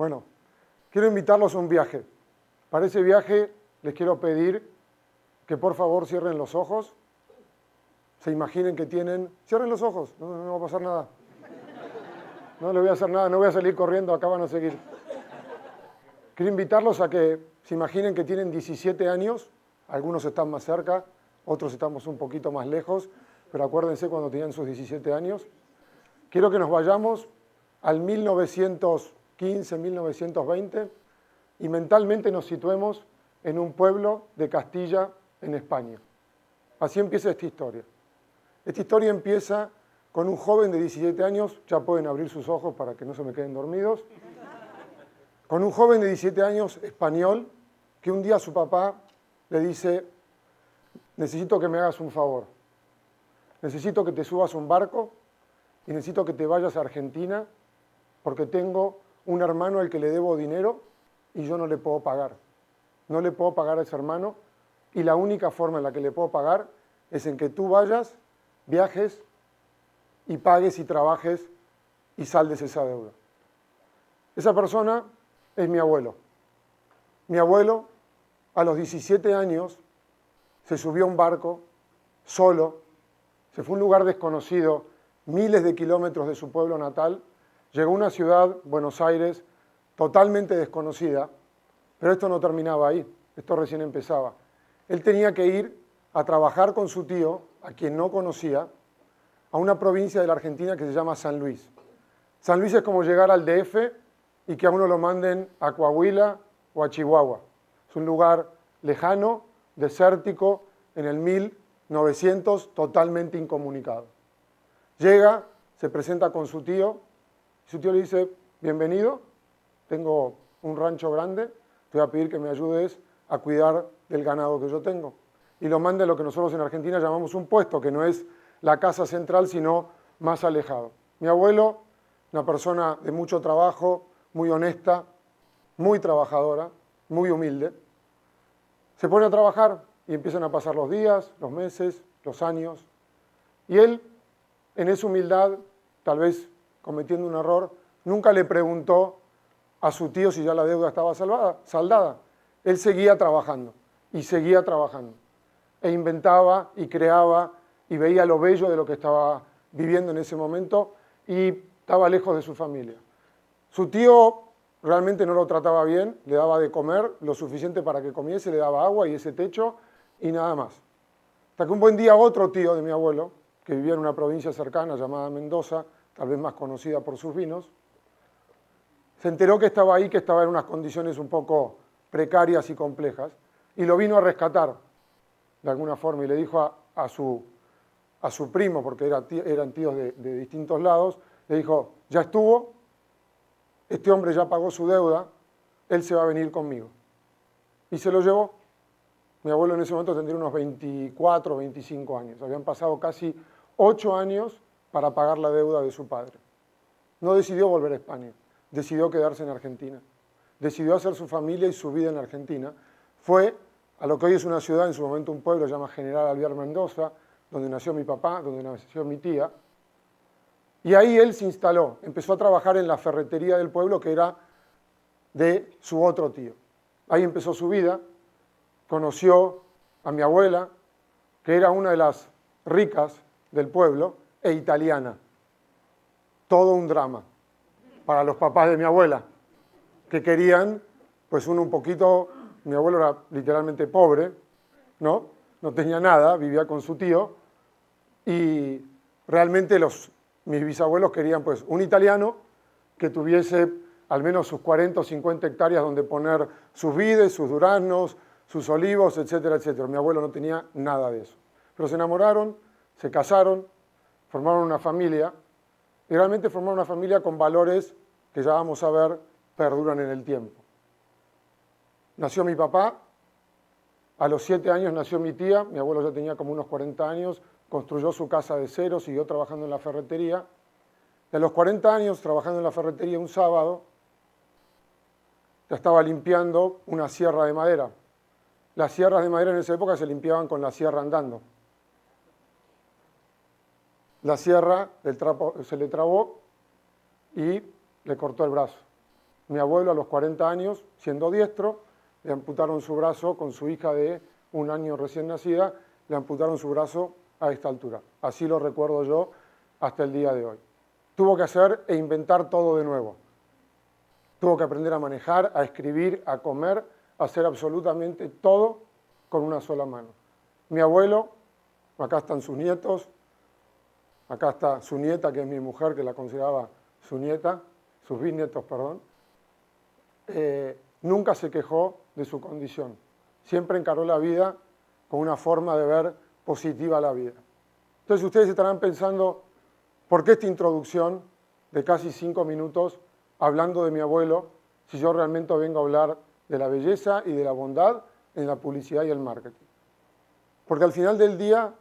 Bueno, quiero invitarlos a un viaje. Para ese viaje les quiero pedir que por favor cierren los ojos. Se imaginen que tienen... Cierren los ojos, no va a pasar nada. No les voy a hacer nada, no voy a salir corriendo, acá van a seguir. Quiero invitarlos a que se imaginen que tienen 17 años. Algunos están más cerca, otros estamos un poquito más lejos, pero acuérdense cuando tenían sus 17 años. Quiero que nos vayamos al 1915, 1920 y mentalmente nos situemos en un pueblo de Castilla, en España. Así empieza esta historia. Esta historia empieza con un joven de 17 años, ya pueden abrir sus ojos para que no se me queden dormidos, con un joven de 17 años español que un día su papá le dice: necesito que me hagas un favor, necesito que te subas a un barco y necesito que te vayas a Argentina porque tengo un hermano al que le debo dinero y yo no le puedo pagar. No le puedo pagar a ese hermano y la única forma en la que le puedo pagar es en que tú vayas, viajes y pagues y trabajes y saldes esa deuda. Esa persona es mi abuelo. Mi abuelo, a los 17 años, se subió a un barco solo, se fue a un lugar desconocido, miles de kilómetros de su pueblo natal, llegó a una ciudad, Buenos Aires, totalmente desconocida, pero esto no terminaba ahí, esto recién empezaba. Él tenía que ir a trabajar con su tío, a quien no conocía, a una provincia de la Argentina que se llama San Luis. San Luis es como llegar al DF y que a uno lo manden a Coahuila o a Chihuahua. Es un lugar lejano, desértico, en el 1900, totalmente incomunicado. Llega, se presenta con su tío le dice: bienvenido, tengo un rancho grande, te voy a pedir que me ayudes a cuidar del ganado que yo tengo. Y lo manda a lo que nosotros en Argentina llamamos un puesto, que no es la casa central, sino más alejado. Mi abuelo, una persona de mucho trabajo, muy honesta, muy trabajadora, muy humilde, se pone a trabajar y empiezan a pasar los días, los meses, los años. Y él, en esa humildad, tal vez cometiendo un error, nunca le preguntó a su tío si ya la deuda estaba saldada. Él seguía trabajando y seguía trabajando. E inventaba y creaba y veía lo bello de lo que estaba viviendo en ese momento y estaba lejos de su familia. Su tío realmente no lo trataba bien, le daba de comer lo suficiente para que comiese, le daba agua y ese techo y nada más. Hasta que un buen día otro tío de mi abuelo, que vivía en una provincia cercana llamada Mendoza, tal vez más conocida por sus vinos, se enteró que estaba ahí, que estaba en unas condiciones un poco precarias y complejas, y lo vino a rescatar de alguna forma y le dijo a su primo, porque eran tíos de distintos lados, le dijo: ya estuvo, este hombre ya pagó su deuda, él se va a venir conmigo. Y se lo llevó. Mi abuelo en ese momento tendría unos 24 o 25 años. Habían pasado casi 8 años para pagar la deuda de su padre. No decidió volver a España, decidió quedarse en Argentina. Decidió hacer su familia y su vida en Argentina. Fue a lo que hoy es una ciudad, en su momento un pueblo, se llama General Alvear Mendoza, donde nació mi papá, donde nació mi tía. Y ahí él se instaló, empezó a trabajar en la ferretería del pueblo, que era de su otro tío. Ahí empezó su vida, conoció a mi abuela, que era una de las ricas del pueblo, e italiana. Todo un drama para los papás de mi abuela, que querían, pues uno un poquito, mi abuelo era literalmente pobre, ¿no? No tenía nada, vivía con su tío, y realmente mis bisabuelos querían pues un italiano que tuviese al menos sus 40 o 50 hectáreas donde poner sus vides, sus duraznos, sus olivos, etcétera, etcétera. Mi abuelo no tenía nada de eso. Pero se enamoraron, se casaron, formaron una familia, y realmente formaron una familia con valores que ya vamos a ver perduran en el tiempo. Nació mi papá, a los 7 años nació mi tía, mi abuelo ya tenía como unos 40 años, construyó su casa de cero, siguió trabajando en la ferretería. Y a los 40 años, trabajando en la ferretería un sábado, ya estaba limpiando una sierra de madera. Las sierras de madera en esa época se limpiaban con la sierra andando. La sierra se le trabó y le cortó el brazo. Mi abuelo a los 40 años, siendo diestro, le amputaron su brazo con su hija de 1 año recién nacida, le amputaron su brazo a esta altura. Así lo recuerdo yo hasta el día de hoy. Tuvo que hacer e inventar todo de nuevo. Tuvo que aprender a manejar, a escribir, a comer, a hacer absolutamente todo con una sola mano. Mi abuelo, acá están sus nietos, acá está su nieta, que es mi mujer, que la consideraba su nieta, sus bisnietos, perdón. Nunca se quejó de su condición. Siempre encaró la vida con una forma de ver positiva la vida. Entonces ustedes estarán pensando, ¿por qué esta introducción de casi 5 minutos hablando de mi abuelo, si yo realmente vengo a hablar de la belleza y de la bondad en la publicidad y el marketing? Porque al final del día,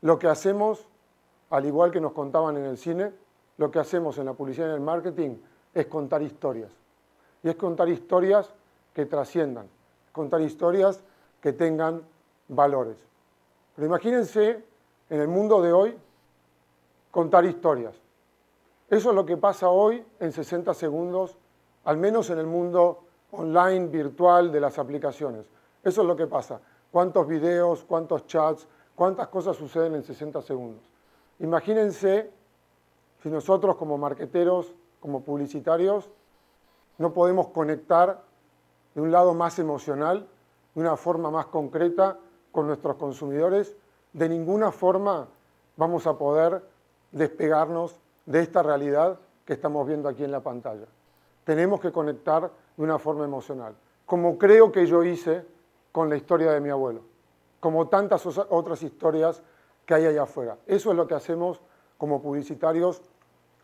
lo que hacemos, al igual que nos contaban en el cine, lo que hacemos en la publicidad y en el marketing es contar historias. Y es contar historias que trasciendan, contar historias que tengan valores. Pero imagínense, en el mundo de hoy, contar historias. Eso es lo que pasa hoy en 60 segundos, al menos en el mundo online, virtual, de las aplicaciones. Eso es lo que pasa. ¿Cuántos videos, cuántos chats, cuántas cosas suceden en 60 segundos? Imagínense si nosotros como marqueteros, como publicitarios, no podemos conectar de un lado más emocional, de una forma más concreta con nuestros consumidores. De ninguna forma vamos a poder despegarnos de esta realidad que estamos viendo aquí en la pantalla. Tenemos que conectar de una forma emocional, como creo que yo hice con la historia de mi abuelo, como tantas otras historias que hay allá afuera. Eso es lo que hacemos como publicitarios,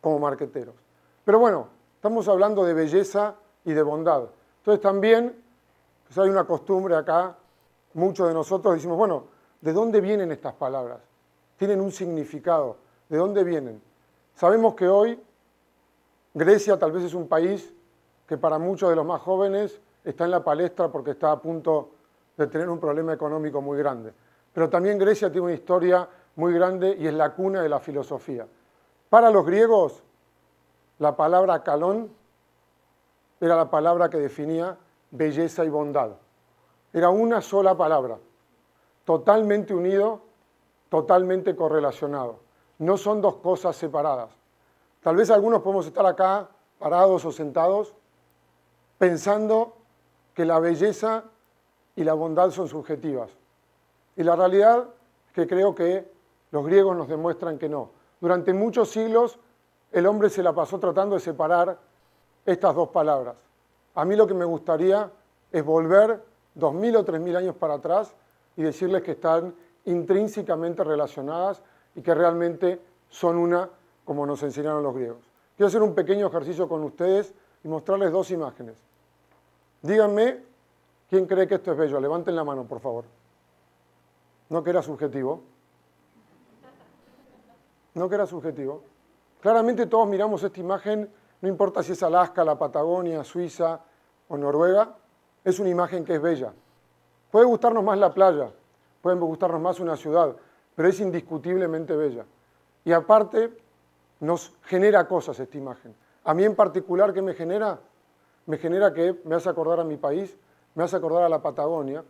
como marqueteros. Pero bueno, estamos hablando de belleza y de bondad. Entonces también pues hay una costumbre acá, muchos de nosotros decimos, bueno, ¿de dónde vienen estas palabras? Tienen un significado. ¿De dónde vienen? Sabemos que hoy Grecia tal vez es un país que para muchos de los más jóvenes está en la palestra porque está a punto de tener un problema económico muy grande. Pero también Grecia tiene una historia muy grande y es la cuna de la filosofía. Para los griegos, la palabra kalón era la palabra que definía belleza y bondad. Era una sola palabra, totalmente unido, totalmente correlacionado. No son dos cosas separadas. Tal vez algunos podemos estar acá parados o sentados pensando que la belleza y la bondad son subjetivas. Y la realidad es que creo que los griegos nos demuestran que no. Durante muchos siglos el hombre se la pasó tratando de separar estas dos palabras. A mí lo que me gustaría es volver 2000 o 3000 años para atrás y decirles que están intrínsecamente relacionadas y que realmente son una, como nos enseñaron los griegos. Quiero hacer un pequeño ejercicio con ustedes y mostrarles dos imágenes. Díganme quién cree que esto es bello. Levanten la mano, por favor. No que era subjetivo. No que era subjetivo. Claramente todos miramos esta imagen, no importa si es Alaska, la Patagonia, Suiza o Noruega, es una imagen que es bella. Puede gustarnos más la playa, puede gustarnos más una ciudad, pero es indiscutiblemente bella. Y aparte, nos genera cosas esta imagen. A mí en particular, ¿qué me genera? Me genera que me hace acordar a mi país, me hace acordar a la Patagonia,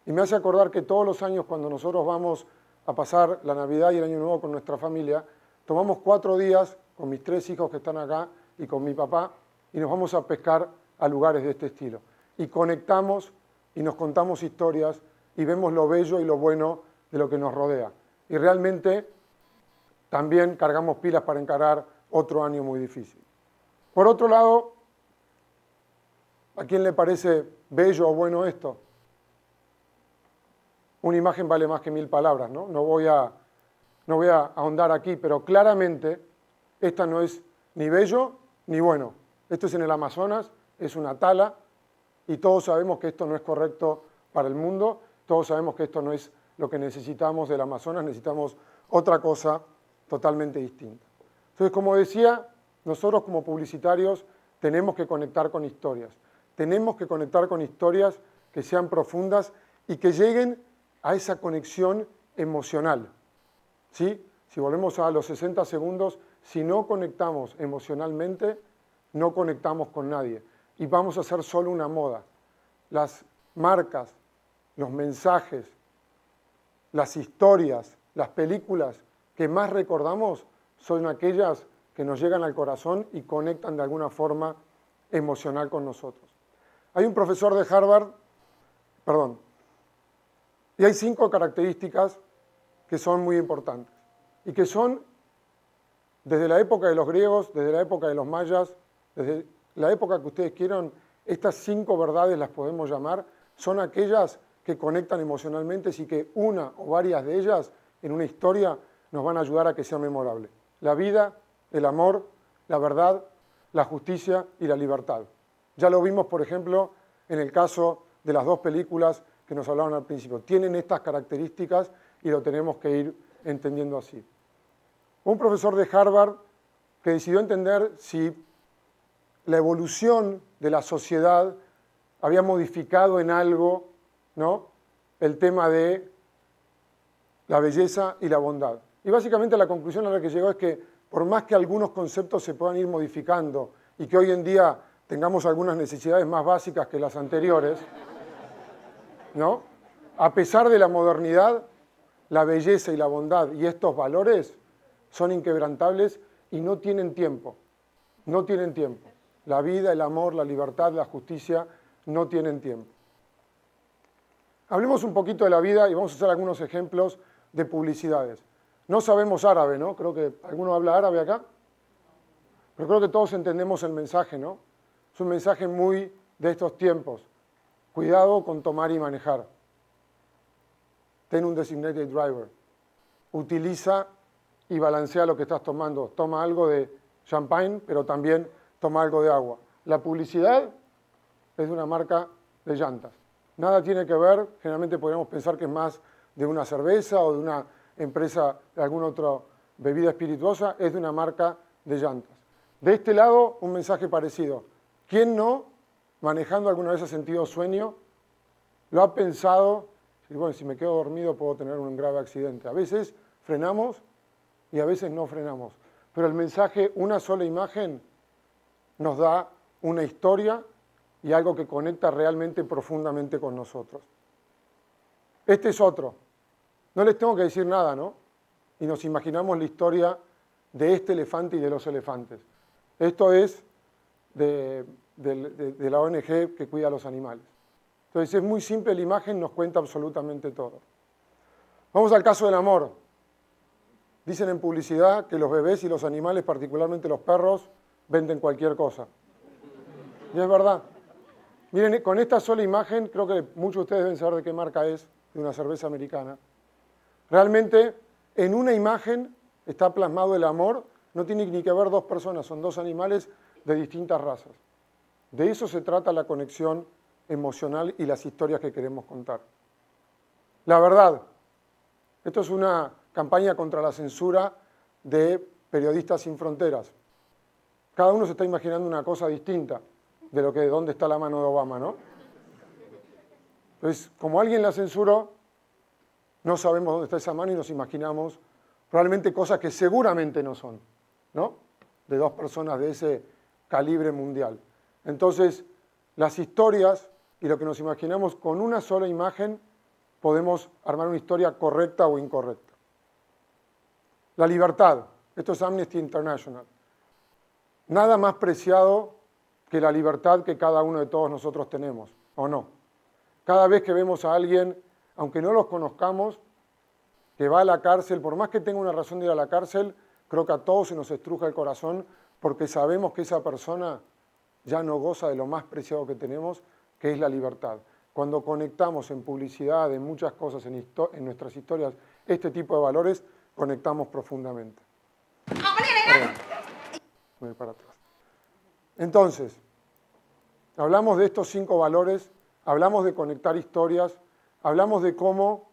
y me hace acordar que todos los años cuando nosotros vamos a pasar la Navidad y el Año Nuevo con nuestra familia, tomamos 4 días con mis 3 hijos que están acá y con mi papá, y nos vamos a pescar a lugares de este estilo. Y conectamos y nos contamos historias y vemos lo bello y lo bueno de lo que nos rodea. Y realmente también cargamos pilas para encarar otro año muy difícil. Por otro lado, ¿a quién le parece bello o bueno esto? Una imagen vale más que 1000 palabras, ¿no? No voy a ahondar aquí, pero claramente esta no es ni bello ni bueno. Esto es en el Amazonas, es una tala, y todos sabemos que esto no es correcto para el mundo, todos sabemos que esto no es lo que necesitamos del Amazonas, necesitamos otra cosa totalmente distinta. Entonces, como decía, nosotros como publicitarios tenemos que conectar con historias. Tenemos que conectar con historias que sean profundas y que lleguen a esa conexión emocional. ¿Sí? Si volvemos a los 60 segundos, si no conectamos emocionalmente, no conectamos con nadie y vamos a ser solo una moda. Las marcas, los mensajes, las historias, las películas que más recordamos son aquellas que nos llegan al corazón y conectan de alguna forma emocional con nosotros. Hay un profesor de Harvard, y hay 5 características que son muy importantes y que son desde la época de los griegos, desde la época de los mayas, desde la época que ustedes quieran, estas 5 verdades las podemos llamar, son aquellas que conectan emocionalmente y que una o varias de ellas en una historia nos van a ayudar a que sea memorable. La vida, el amor, la verdad, la justicia y la libertad. Ya lo vimos, por ejemplo, en el caso de las 2 películas que nos hablaron al principio. Tienen estas características y lo tenemos que ir entendiendo así. Un profesor de Harvard que decidió entender si la evolución de la sociedad había modificado en algo, ¿no?, el tema de la belleza y la bondad. Y básicamente la conclusión a la que llegó es que por más que algunos conceptos se puedan ir modificando y que hoy en día tengamos algunas necesidades más básicas que las anteriores, ¿no?, a pesar de la modernidad, la belleza y la bondad y estos valores son inquebrantables y no tienen tiempo. No tienen tiempo. La vida, el amor, la libertad, la justicia no tienen tiempo. Hablemos un poquito de la vida y vamos a hacer algunos ejemplos de publicidades. No sabemos árabe, ¿no? Creo que ¿alguno habla árabe acá? Pero creo que todos entendemos el mensaje, ¿no? Es un mensaje muy de estos tiempos. Cuidado con tomar y manejar. Ten un designated driver. Utiliza y balancea lo que estás tomando. Toma algo de champagne, pero también toma algo de agua. La publicidad es de una marca de llantas. Nada tiene que ver, generalmente podríamos pensar que es más de una cerveza o de una empresa de alguna otra bebida espirituosa, es de una marca de llantas. De este lado, un mensaje parecido. ¿Quién no, manejando alguna vez ha sentido sueño, lo ha pensado? Y bueno, si me quedo dormido puedo tener un grave accidente. A veces frenamos y a veces no frenamos. Pero el mensaje, una sola imagen, nos da una historia y algo que conecta realmente profundamente con nosotros. Este es otro. No les tengo que decir nada, ¿no? Y nos imaginamos la historia de este elefante y de los elefantes. Esto es de la ONG que cuida a los animales. Entonces es muy simple la imagen, nos cuenta absolutamente todo. Vamos al caso del amor. Dicen en publicidad que los bebés y los animales, particularmente los perros, venden cualquier cosa. Y es verdad. Miren, con esta sola imagen, creo que muchos de ustedes deben saber de qué marca es, de una cerveza americana. Realmente, en una imagen está plasmado el amor, no tiene ni que ver 2 personas, son 2 animales de distintas razas. De eso se trata la conexión emocional y las historias que queremos contar. La verdad. Esto es una campaña contra la censura de Periodistas Sin Fronteras. Cada uno se está imaginando una cosa distinta de lo que de dónde está la mano de Obama, ¿no? Entonces, como alguien la censuró, no sabemos dónde está esa mano y nos imaginamos probablemente cosas que seguramente no son, ¿no? De 2 personas de ese calibre mundial. Entonces, las historias y lo que nos imaginamos con una sola imagen, podemos armar una historia correcta o incorrecta. La libertad. Esto es Amnesty International. Nada más preciado que la libertad que cada uno de todos nosotros tenemos, ¿o no? Cada vez que vemos a alguien, aunque no los conozcamos, que va a la cárcel, por más que tenga una razón de ir a la cárcel, creo que a todos se nos estruja el corazón porque sabemos que esa persona ya no goza de lo más preciado que tenemos, que es la libertad. Cuando conectamos en publicidad, en muchas cosas, en nuestras historias, este tipo de valores, conectamos profundamente. Voy para atrás. Entonces, hablamos de estos 5 valores, hablamos de conectar historias, hablamos de cómo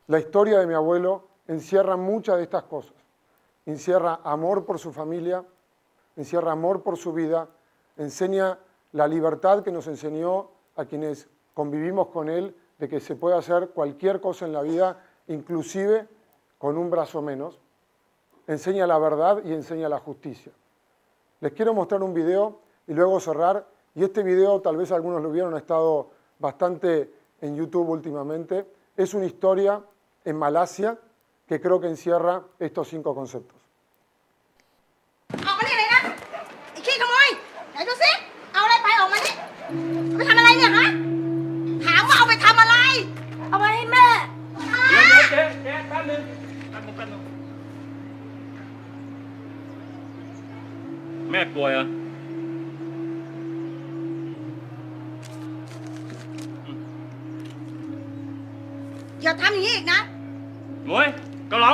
la historia de mi abuelo encierra muchas de estas cosas. Encierra amor por su familia, encierra amor por su vida, enseña la libertad que nos enseñó a quienes convivimos con él, de que se puede hacer cualquier cosa en la vida, inclusive con un brazo menos. Enseña la verdad y enseña la justicia. Les quiero mostrar un video y luego cerrar. Y este video, tal vez algunos lo vieron, ha estado bastante en YouTube últimamente. Es una historia en Malasia que creo que encierra estos 5 conceptos. ออกมานี่เลยนะไอ้ขี้ขโมยไหนดูสิเอาอะไรไปออกมานี่เอาไปทำอะไรเนี่ยฮะถามว่าเอาไปทำอะไรเอาไปให้แม่ เดี๋ยวเจ๊แป๊บนึงแม่ป่วยเหรอ อย่าทำอย่างนี้อีกนะ หมวยเกาเหลา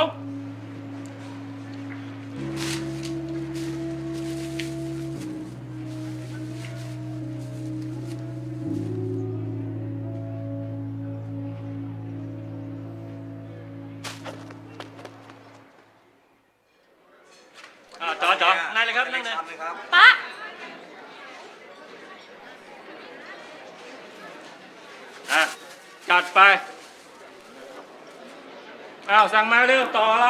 จ๋อนั่งเลยครับนั่งเลย ป๊า จัดไปอ้าวสั่งมาเร็วต่ออะไร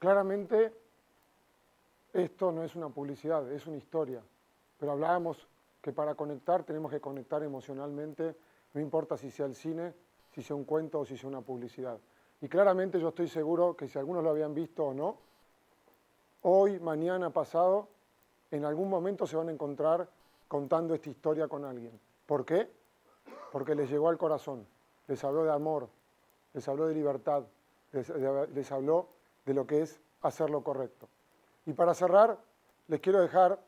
Claramente, esto no es una publicidad, es una historia. Pero hablábamos que para conectar tenemos que conectar emocionalmente, no importa si sea el cine, si sea un cuento o si sea una publicidad. Y claramente yo estoy seguro que si algunos lo habían visto o no, hoy, mañana, pasado, en algún momento se van a encontrar contando esta historia con alguien. ¿Por qué? Porque les llegó al corazón, les habló de amor, les habló de libertad, les habló de lo que es hacer lo correcto. Y para cerrar, les quiero dejar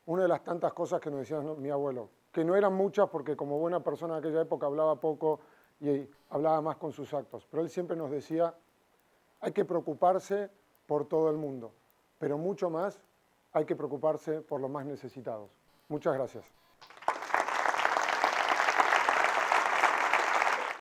una de las tantas cosas que nos decía mi abuelo, que no eran muchas porque como buena persona de aquella época hablaba poco y hablaba más con sus actos, pero él siempre nos decía, hay que preocuparse por todo el mundo, pero mucho más hay que preocuparse por los más necesitados. Muchas gracias.